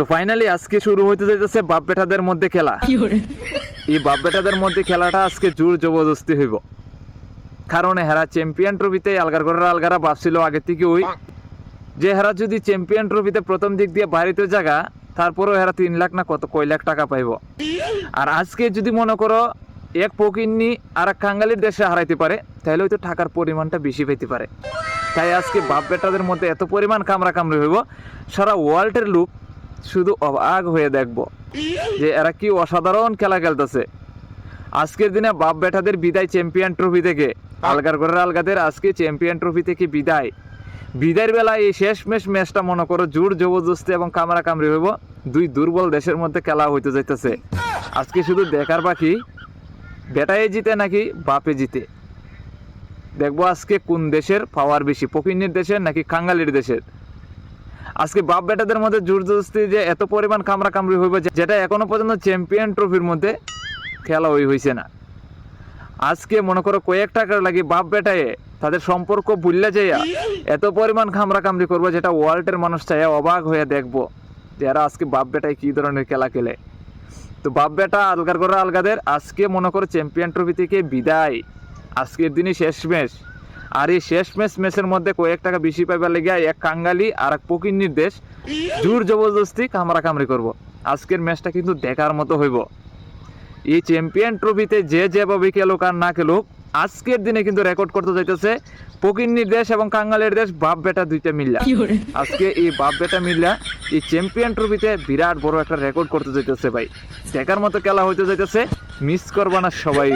তো ফাইনালি আজকে শুরু হইতে যাইতেছে বাপ বেটাদের মধ্যে খেলা। এই বাপ বেটাদের মধ্যে খেলাটা আজকে জোর জবরদস্তি হইব, কারণ হেরা চ্যাম্পিয়ন ট্রফিতে আলগারা ভাবছিল আগে থেকে ওই যে হেরা যদি চ্যাম্পিয়ন ট্রফিতে প্রথম দিক দিয়ে বাড়িতে জায়গা, তারপরেও হেরা 3 লাখ না কয় লাখ টাকা পাইব। আর আজকে যদি মনে করো এক পকিন্নি আর এক কাঙ্গালির দেশে হারাইতে পারে, তাহলে হয়তো টাকার পরিমাণটা বেশি পেতে পারে। তাই আজকে বাপ বেটাদের মধ্যে এত পরিমাণ কামড়ি হইব, সারা ওয়ার্ল্ডের লোক শুধু অবাক হয়ে দেখবো যে এরা কি অসাধারণ খেলা খেলতেছে। আজকের দিনে বাপ বেটাদের বিদায় চ্যাম্পিয়ন ট্রফি থেকে, আলগাদের আজকে চ্যাম্পিয়ন ট্রফি থেকে বিদায়ের বেলা এই শেষ ম্যাচটা মনে করো জোর জবরদস্তি এবং কামড়ি হইব। দুই দুর্বল দেশের মধ্যে খেলা হইতে যাইতেছে। আজকে শুধু দেখার বাকি বেটায় জিতে নাকি বাপে জিতে। দেখবো আজকে কোন দেশের পাওয়ার বেশি, পকিন্নির দেশের নাকি কাঙ্গালির দেশের। আজকে বাপ বেটাদের মধ্যে জোর জবরদস্তি যে এত পরিমাণ কামড়ি হইব, যেটা এখনো পর্যন্ত চ্যাম্পিয়ন ট্রফির মধ্যে খেলা হইছে না। আজকে মনে করো কয়েক টাকার লাগি বাপ বেটায় তাদের সম্পর্ক ভুললে যাইয়া এত পরিমাণ কামড়ি করবো, যেটা ওয়ার্ল্ডের মানুষ চাইয়া অবাক হয়ে দেখবো যে এরা আজকে বাপ বেটায় কি ধরনের খেলা খেলে। তো বাপ বেটা আলগাদের আজকে মনে করো চ্যাম্পিয়ন ট্রফি থেকে বিদায়, আজকের দিনই শেষ ম্যাচ। আর এই শেষ ম্যাচের মধ্যে কয়েক টাকা বেশি পাইবার লেগে এক কাঙ্গালি আর এক পকিন্নির দেশ জোর জবরদস্তি কামড়ি করব। আজকের ম্যাচটা কিন্তু দেখার মতো হইব। এই চ্যাম্পিয়ন ট্রফিতে যে যেভাবে খেলুক আর না খেলুক, আজকের দিনে কিন্তু রেকর্ড করতে যাইতেছে পকিন্নির দেশ এবং কাঙ্গালের দেশ, বাপ বেটা দুইটা মিল্লা। আজকে এই বাপ বেটা মিল্লা এই চ্যাম্পিয়ন ট্রফিতে বিরাট বড় একটা রেকর্ড করতে যাইতেছে ভাই। দেখার মতো খেলা হইতে যাইতেছে, মিস করবা না সবাই।